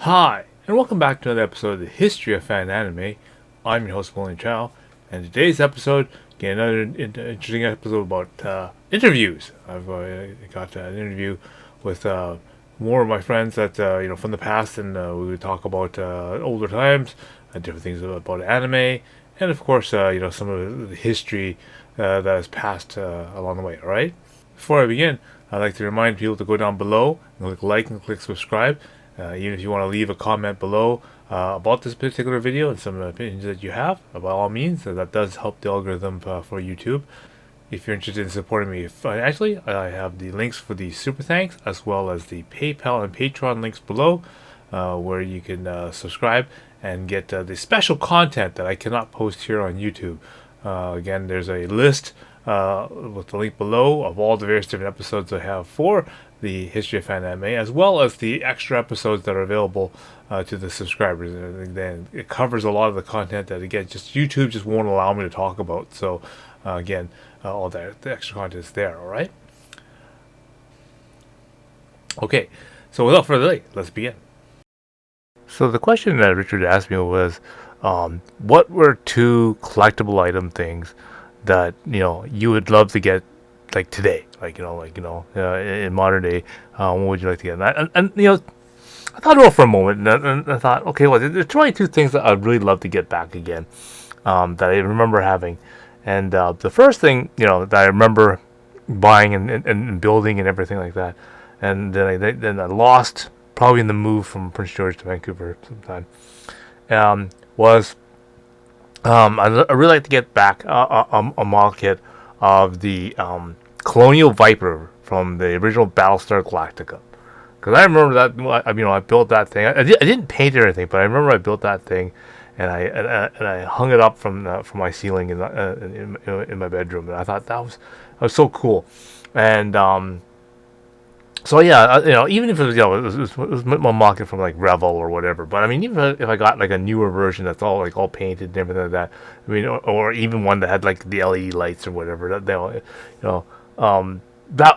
Hi, and welcome back to another episode of the History of Fan Anime. I'm your host, William Chow, and today's episode, again, another interesting episode about interviews. I've got an interview with more of my friends that from the past, and we would talk about older times, different things about anime, and of course, some of the history that has passed along the way. All right. Before I begin, I'd like to remind people to go down below and click like and click subscribe. Even if you want to leave a comment below about this particular video and some opinions that you have, by all means, that does help the algorithm for YouTube. If you're interested in supporting me financially, I have the links for the super thanks as well as the PayPal and Patreon links below, where you can subscribe and get the special content that I cannot post here on YouTube. Again, there's a list with the link below of all the various different episodes I have for the History of Fan Anime, as well as the extra episodes that are available to the subscribers. And then it covers a lot of the content that, again, just YouTube just won't allow me to talk about. So, again, all that the extra content is there. All right. Okay. So without further delay, let's begin. So the question that Richard asked me was, what were two collectible item things that you would love to get like today, in modern day? What would you like to get? And I thought about it for a moment, and I thought, okay, well, there's 22 things that I'd really love to get back again, that I remember having. And the first thing that I remember buying and building and everything like that, and then I lost probably in the move from Prince George to Vancouver sometime, was I really like to get back a model kit of the Colonial Viper from the original Battlestar Galactica. Because I remember that, I built that thing. I didn't paint it or anything, but I remember I built that thing, and I hung it up from my ceiling in my bedroom, and I thought that was so cool. And so yeah, even if it was it was my market from like Revel or whatever, but I mean, even if I got like a newer version that's all painted and everything like that, I mean, or even one that had like the LED lights or whatever, that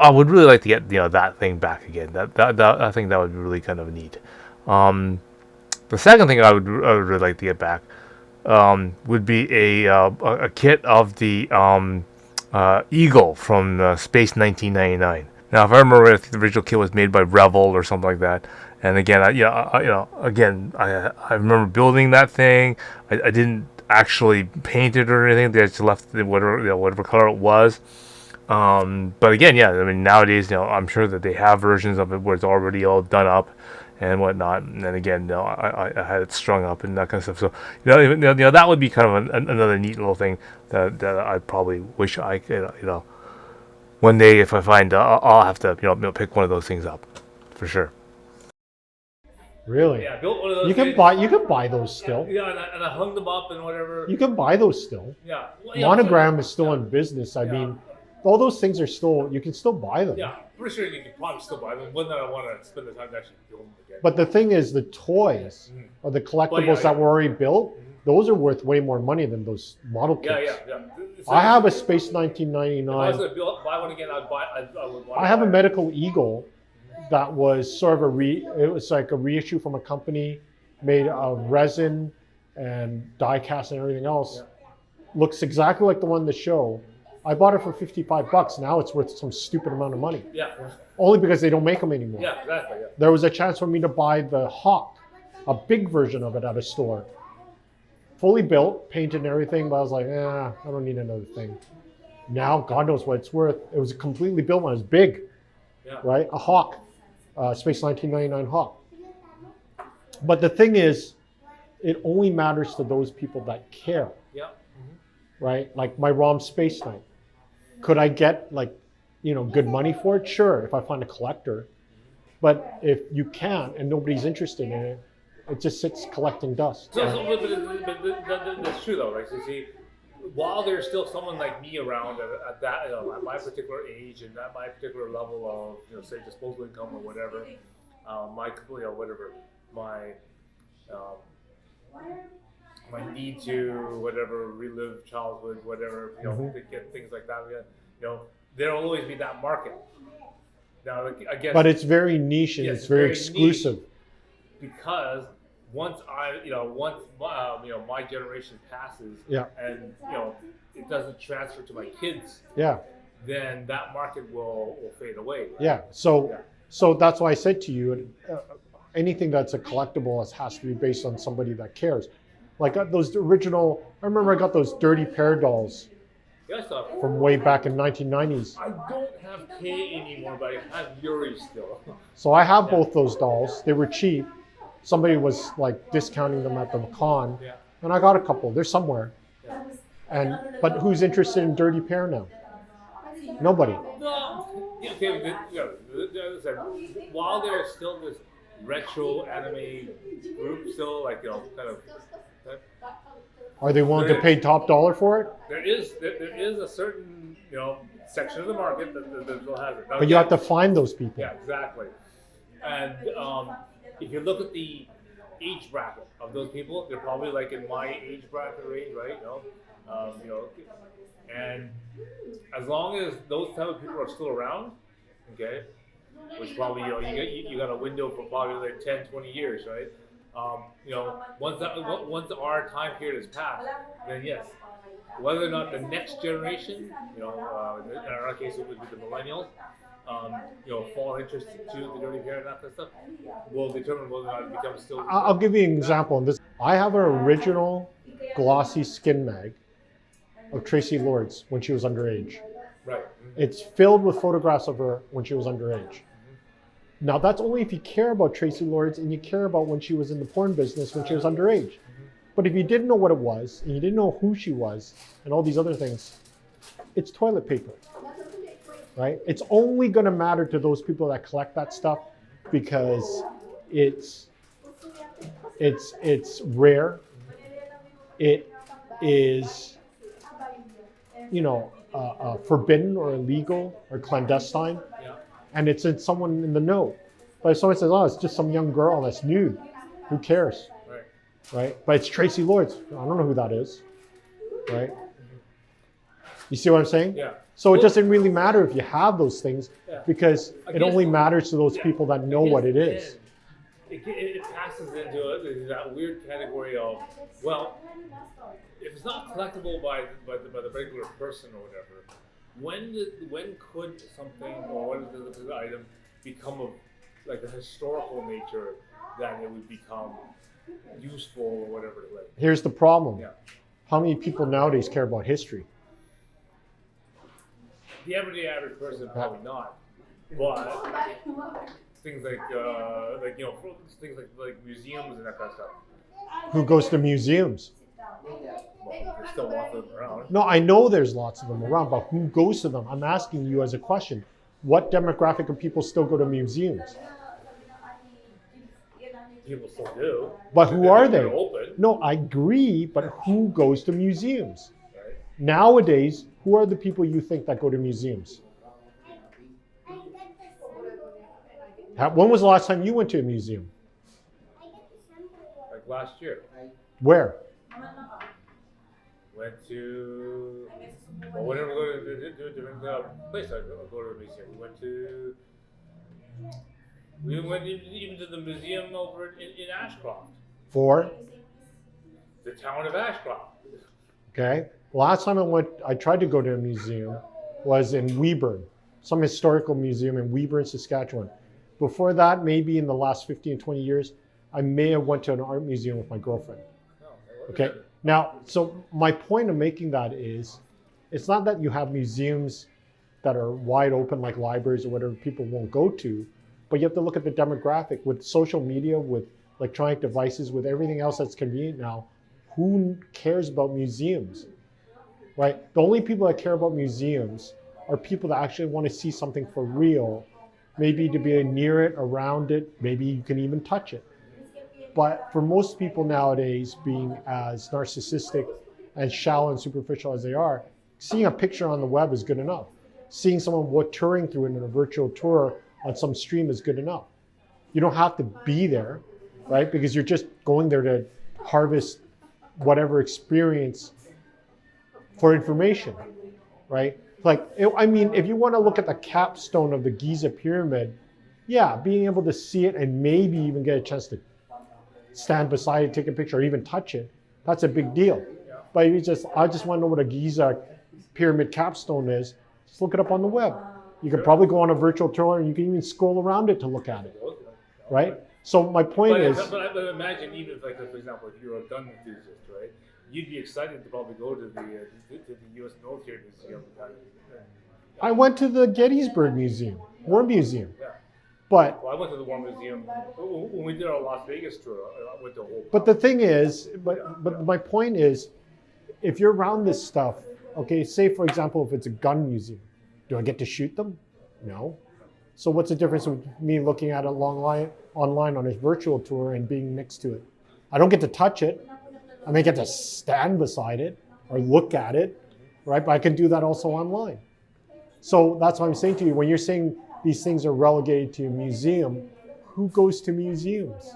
I would really like to get that thing back again. That I think that would be really kind of neat. The second thing I would really like to get back would be a kit of the Eagle from Space 1999. Now, if I remember, I think the original kit was made by Revel or something like that. And again, I remember building that thing. I didn't actually paint it or anything. They just left whatever color it was. But again, yeah, I mean, nowadays, I'm sure that they have versions of it where it's already all done up and whatnot. And then again, I had it strung up and that kind of stuff. So, that would be kind of another neat little thing that I probably wish I could, one day if I find, I'll have to, pick one of those things up, for sure. Really? Yeah, I built one of those. You can buy those still. Yeah, and I hung them up and whatever. You can buy those still. Yeah. Monogram is still in business. I mean, all those things are still. You can still buy them. Yeah, pretty sure you can probably still buy them. One that I want to spend the time to actually build them again. But the thing is, the toys or the collectibles that were already built, those are worth way more money than those model kits. Yeah. So I have a Space 1999. If I was going to buy one again, I would want. I have a Medical Eagle that was sort of it was like a reissue from a company made of resin and die cast and everything else. Yeah. Looks exactly like the one in the show. I bought it for $55. Now it's worth some stupid amount of money. Yeah. Only because they don't make them anymore. Yeah, exactly. Yeah. There was a chance for me to buy the Hawk, a big version of it at a store. Fully built, painted and everything, but I was like, I don't need another thing. Now, God knows what it's worth. It was a completely built one. It was big, right? A Hawk, Space 1999 Hawk. But the thing is, it only matters to those people that care. Yeah. Right? Like my ROM Space Knight. Could I get good money for it? Sure, if I find a collector. But if you can't and nobody's interested in it, it just sits collecting dust. But that's true though, right? So you see, while there's still someone like me around at that, at my particular age and at my particular level of, say, disposable income or whatever, my need to relive childhood, whatever, to get things like that again, there'll always be that market. Now, again, but it's very niche and it's very exclusive. Niche. because once my generation passes, Yeah. and it doesn't transfer to my kids, Yeah. then that market will fade away. Right? Yeah. So that's why I said to you, anything that's a collectible has to be based on somebody that cares. Like those original, I remember I got those Dirty Pair dolls Yeah, so from way back in 1990s. I don't have K anymore, but I have Yuri still. So I have both those dolls. They were cheap. Somebody was like discounting them at the con, Yeah. and I got a couple. They're somewhere. Yeah. But who's interested in Dirty Pair now? Nobody. No. Yeah, okay, while there's still this retro anime group, still kind of. Are they willing to pay top dollar for it? There is a certain section of the market that still has it. Now, But you have to find those people. Yeah, exactly. And if you look at the age bracket of those people, they're probably like in my age bracket range, right? And as long as those type of people are still around, okay, which probably you got a window for probably like 10, 20 years, right? Once our time period has passed, then yes, whether or not the next generation, in our case it would be the millennials, fall interested to the Dirty Pair and that kind of stuff, will determine whether or not it becomes still. I'll give you an example on this. I have an original glossy skin mag of Tracy Lords when she was underage. Right. It's filled with photographs of her when she was underage. Now that's only if you care about Tracy Lords and you care about when she was in the porn business when she was underage. But if you didn't know what it was and you didn't know who she was and all these other things, it's toilet paper, right? It's only going to matter to those people that collect that stuff because it's rare. It is, forbidden or illegal or clandestine. Yeah. And it's in someone in the know. But if someone says, oh, it's just some young girl that's nude, who cares? Right? But it's Tracy Lords. I don't know who that is. Right? You see what I'm saying? Yeah. So it doesn't really matter if you have those things because it only matters to those yeah, people that know what it is. It passes into that weird category of, well, if it's not collectible by the regular person or whatever, when could something or when does the item become of like a historical nature that it would become useful or whatever? Here's the problem. Yeah. How many people nowadays care about history? The everyday average person probably not, but things things like museums and that kind of stuff. Who goes to museums? Well, there's still lots of them around. No, I know there's lots of them around, but who goes to them? I'm asking you as a question. What demographic of people still go to museums? People still do. But who are they? They're open. No, I agree, but who goes to museums? Right. Nowadays, who are the people you think that go to museums? When was the last time you went to a museum? Like last year. Where? Went to, whenever we go to a different place, I go to a museum. We went even to the museum over in Ashcroft. For? The town of Ashcroft. Okay. Last time I tried to go to a museum was in Weyburn, some historical museum in Weyburn, Saskatchewan. Before that, maybe in the last 15, 20 years, I may have went to an art museum with my girlfriend. Okay. Now, so my point of making that is, it's not that you have museums that are wide open like libraries or whatever people won't go to, but you have to look at the demographic with social media, with electronic devices, with everything else that's convenient now. Who cares about museums, right? The only people that care about museums are people that actually want to see something for real, maybe to be near it, around it, maybe you can even touch it. But for most people nowadays, being as narcissistic and shallow and superficial as they are, seeing a picture on the web is good enough. Seeing someone touring through it in a virtual tour on some stream is good enough. You don't have to be there, right? Because you're just going there to harvest whatever experience for information, right? Like, if you want to look at the capstone of the Giza pyramid, yeah, being able to see it and maybe even get a chance to stand beside it, take a picture, or even touch it, that's a big deal. But I just want to know what a Giza pyramid capstone is. Just look it up on the web. You can probably go on a virtual tour and you can even scroll around it to look at it, right? So my point is... But imagine even if, like, for example, if you're a gun enthusiast, right? You'd be excited to probably go to the U.S. Military Museum. I went to the Gettysburg Museum, War Museum. Yeah. But I went to the War Museum when we did our Las Vegas tour. I went to a whole. But the thing is, but my point is, if you're around this stuff, okay, say for example, if it's a gun museum, do I get to shoot them? No. So what's the difference with me looking at it online on a virtual tour and being next to it? I don't get to touch it. I may get to stand beside it or look at it, right? But I can do that also online. So that's what I'm saying to you. When you're saying these things are relegated to a museum, who goes to museums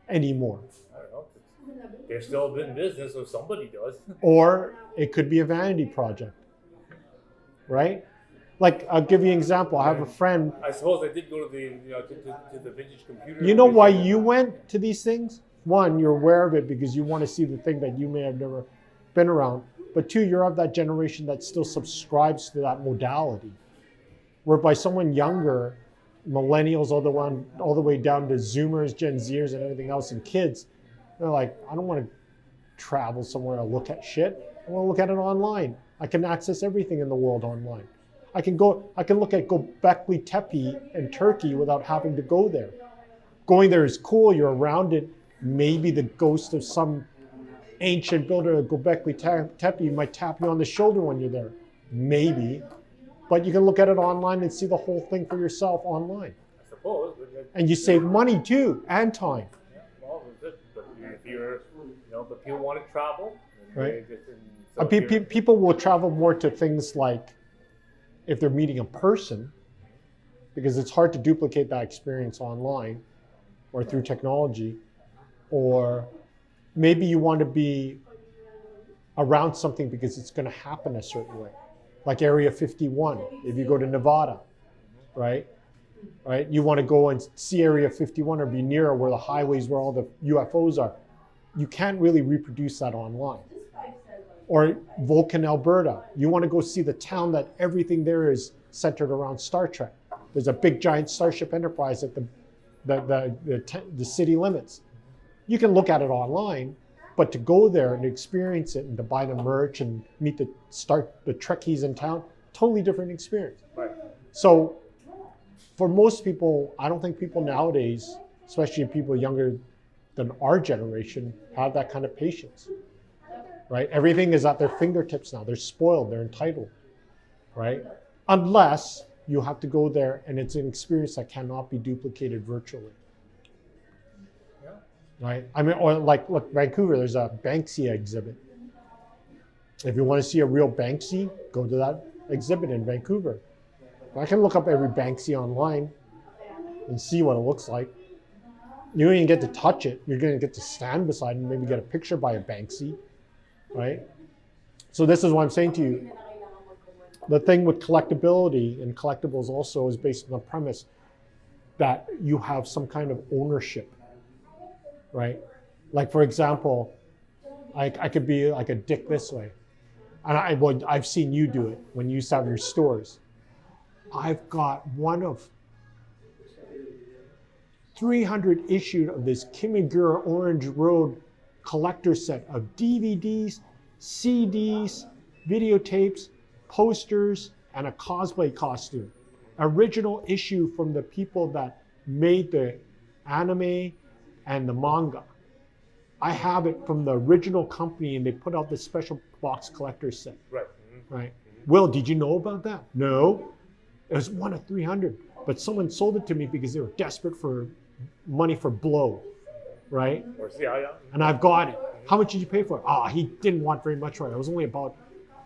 anymore? I don't know. They're still in business, so somebody does. Or it could be a vanity project, right? Like, I'll give you an example. I have a friend. I suppose I did go to the vintage computer. You know why you went to these things? One, you're aware of it because you want to see the thing that you may have never been around. But two, you're of that generation that still subscribes to that modality. Whereby someone younger, millennials all the way down to Zoomers, Gen Zers, and everything else, and kids, they're like, I don't want to travel somewhere to look at shit. I want to look at it online. I can access everything in the world online. I can look at Göbekli Tepe in Turkey without having to go there. Going there is cool, you're around it. Maybe the ghost of some ancient builder of Göbekli Tepe might tap you on the shoulder when you're there. Maybe. But you can look at it online and see the whole thing for yourself online. I suppose. And you save money too, and time. Yeah, well, but if you're, but people want to travel. Right. People will travel more to things like if they're meeting a person, because it's hard to duplicate that experience online or through technology, or maybe you want to be around something because it's going to happen a certain way, like Area 51. If you go to Nevada, right? You want to go and see Area 51 or be near where the highways where all the UFOs are. You can't really reproduce that online. Or Vulcan, Alberta. You want to go see the town that everything there is centered around Star Trek. There's a big giant Starship Enterprise at the city limits. You can look at it online, but to go there and experience it and to buy the merch and meet the Trekkies in town, totally different experience. Right. So for most people, I don't think people nowadays, especially people younger than our generation, have that kind of patience. Right? Everything is at their fingertips now. They're spoiled. They're entitled. Right? Unless you have to go there and it's an experience that cannot be duplicated virtually. Yeah. Right? I mean, or like, look, Vancouver, there's a Banksy exhibit. If you want to see a real Banksy, go to that exhibit in Vancouver. I can look up every Banksy online and see what it looks like. You don't even get to touch it. You're going to get to stand beside it and maybe get a picture by a Banksy. Right? So this is what I'm saying to you. The thing with collectability and collectibles also is based on the premise that you have some kind of ownership, right? Like, for example, I could be like a dick this way. And I've seen you do it when you used to have your stores. I've got one of 300 issued of this Kimigura Orange Road collector set of DVDs, CDs, videotapes, posters, and a cosplay costume. Original issue from the people that made the anime and the manga. I have it from the original company and they put out this special box collector set. Right. Right. Will, did you know about that? No. It was one of 300, but someone sold it to me because they were desperate for money for blow. Right? And I've got it. How much did you pay for it? He didn't want very much for it. It was only about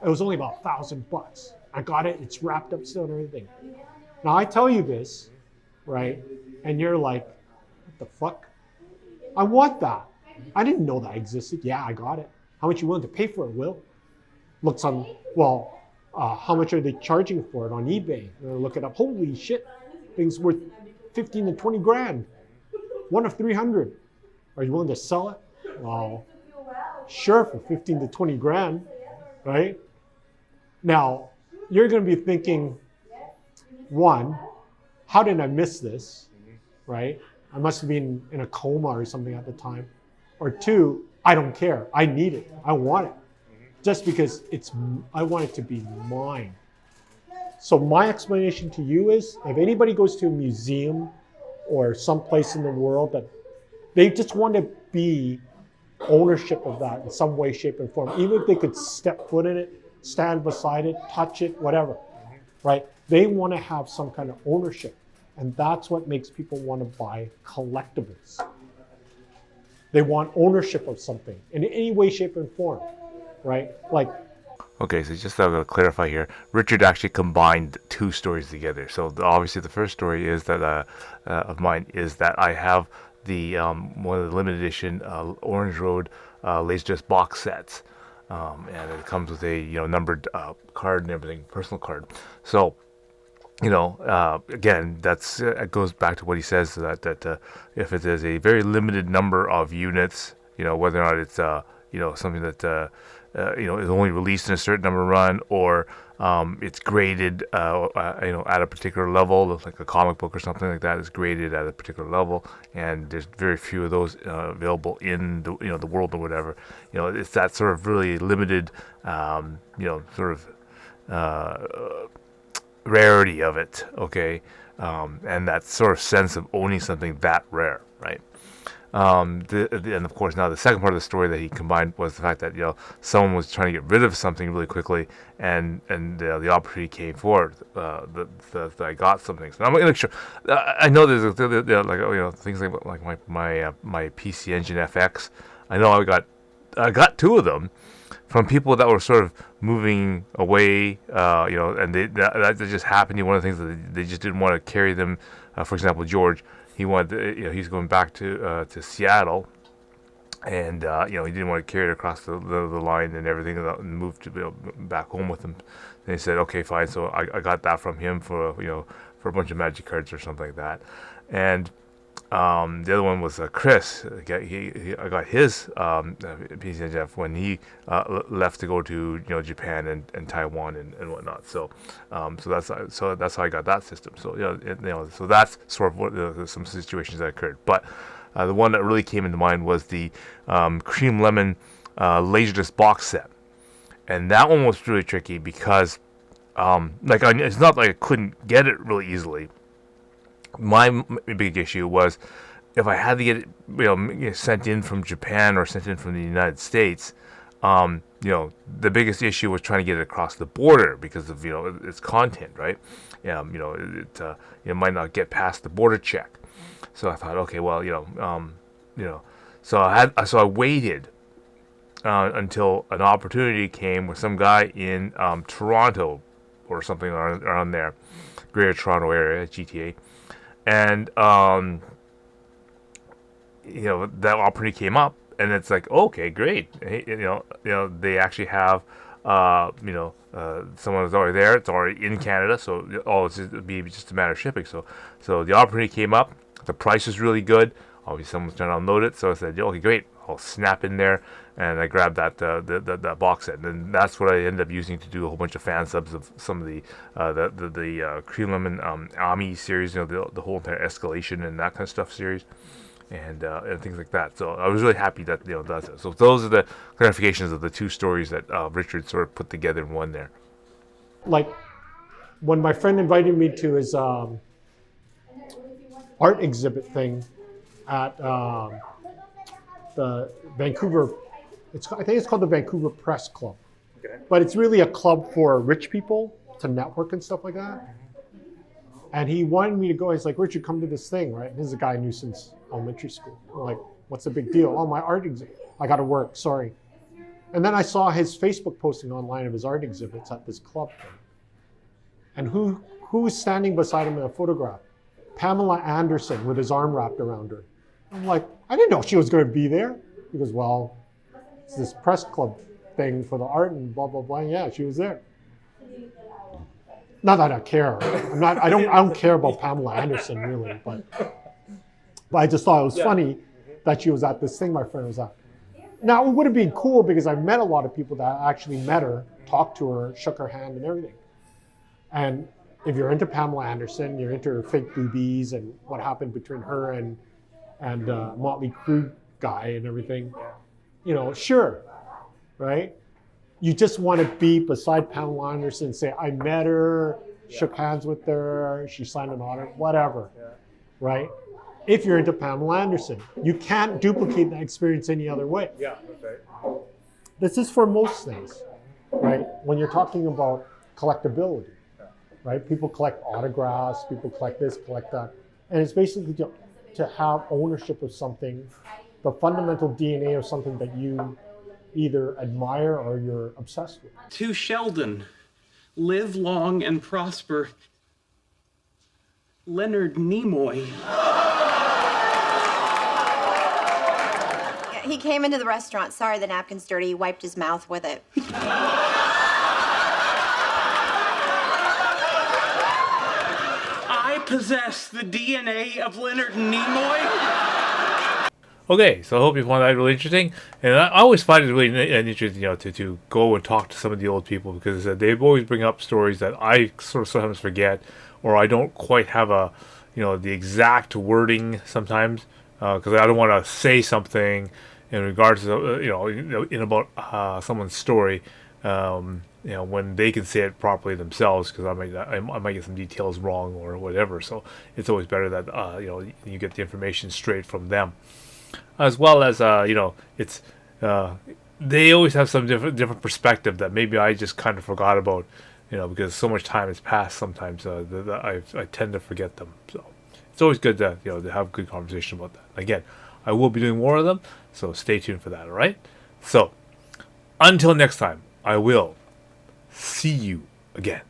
$1,000. I got it. It's wrapped up still and everything. Now I tell you this, right? And you're like, what the fuck? I want that. I didn't know that existed. Yeah, I got it. How much you willing to pay for it, Will? Looks on, how much are they charging for it on eBay? Look it up. Holy shit. Things worth 15 to 20 grand. One of 300. Are you willing to sell it? Well, sure, for 15 to 20 grand, right? Now, you're going to be thinking, one, how did I miss this, right? I must have been in a coma or something at the time. Or two, I don't care. I need it. I want it. Just because I want it to be mine. So my explanation to you is, if anybody goes to a museum or someplace in the world that they just want to be ownership of that in some way, shape, and form, even if they could step foot in it, stand beside it, touch it, whatever, right? They want to have some kind of ownership. And that's what makes people want to buy collectibles. They want ownership of something in any way, shape, and form, right? Like, Okay, so just to clarify here, Richard actually combined two stories together. So obviously, the first story is that of mine is that I have the one of the limited edition Orange Road Laserdisc box sets, and it comes with a numbered card and everything, personal card. So again, that's it goes back to what he says that if it is a very limited number of units, whether or not it's something that is only released in a certain number run, or it's graded at a particular level, like a comic book or something like that is graded at a particular level, and there's very few of those available in the world or whatever. It's that sort of really limited sort of rarity of it, okay, and that sort of sense of owning something that rare, right? And of course, now the second part of the story that he combined was the fact that someone was trying to get rid of something really quickly, and the opportunity came forward that I got something. So I'm not sure. I know there's things like my PC Engine FX. I know I got two of them from people that were sort of moving away, and that just happened. One of the things that they just didn't want to carry them. For example, George, he wanted, he's going back to Seattle, and he didn't want to carry it across the line and everything, and move to back home with him. And he said, okay, fine. So I got that from him for a bunch of Magic cards or something like that, and. The other one was Chris. I got his PCNF when he left to go to Japan and Taiwan and whatnot. So that's how I got that system. So so that's sort of what some situations that occurred. But the one that really came into mind was the Cream Lemon Laserdisc box set, and that one was really tricky because it's not like I couldn't get it really easily. My big issue was if I had to get it, sent in from Japan or sent in from the United States. The biggest issue was trying to get it across the border because of its content, right? It might not get past the border check. So I thought, okay, well, so I waited until an opportunity came where some guy in Toronto or something around there, Greater Toronto area, GTA. And that opportunity came up, and it's like, okay, great. They actually have someone who's already there. It's already in Canada, so it'd be just a matter of shipping. So the opportunity came up. The price was really good. Obviously, someone's trying to unload it, so I said, okay, great. I'll snap in there, and I grabbed that box set, and that's what I ended up using to do a whole bunch of fan subs of some of the Cream Lemon Ami series, the whole entire Escalation and that kind of stuff series, and things like that. So I was really happy that that's it. So those are the clarifications of the two stories that Richard sort of put together in one there. Like when my friend invited me to his art exhibit thing at the Vancouver, I think it's called the Vancouver Press Club. Okay. But it's really a club for rich people to network and stuff like that. And he wanted me to go. He's like, Richard, come to this thing, right? This is a guy I knew since elementary school. I'm like, what's the big deal? Oh, my art exhibit. I got to work, sorry. And then I saw his Facebook posting online of his art exhibits at this club thing. And who's standing beside him in a photograph? Pamela Anderson with his arm wrapped around her. I'm like, I didn't know she was going to be there. He goes, well, it's this press club thing for the art and blah, blah, blah. Yeah, she was there. Not that I care. I don't care about Pamela Anderson really, but I just thought it was funny that she was at this thing my friend was at. Now, it would have been cool because I met a lot of people that actually met her, talked to her, shook her hand and everything. And if you're into Pamela Anderson, you're into her fake boobies and what happened between her and Motley Crue guy and everything, you know, sure, right? You just want to be beside Pamela Anderson and say, I met her, shook hands with her, she signed an autograph, whatever, right? If you're into Pamela Anderson, you can't duplicate that experience any other way. Yeah, that's right. This is for most things, right? When you're talking about collectability, right? People collect autographs, people collect this, collect that. And it's basically to have ownership of something, the fundamental DNA of something that you either admire or you're obsessed with. To Sheldon, live long and prosper. Leonard Nimoy. He came into the restaurant. Sorry, the napkin's dirty. He wiped his mouth with it. I possess the DNA of Leonard Nimoy. Okay, so I hope you found that really interesting. And I always find it really interesting, you know, to go and talk to some of the old people because they always bring up stories that I sort of sometimes forget, or I don't quite have a, you know, the exact wording sometimes because I don't want to say something in regards to, you know, in about someone's story, you know, when they can say it properly themselves, because I might get some details wrong or whatever. So it's always better that you know, you get the information straight from them, as well as you know, it's they always have some different perspective that maybe I just kind of forgot about, you know, because so much time has passed. Sometimes I tend to forget them. So it's always good to, you know, to have good conversation about that. Again, I will be doing more of them, so stay tuned for that. All right. So until next time, I will see you again.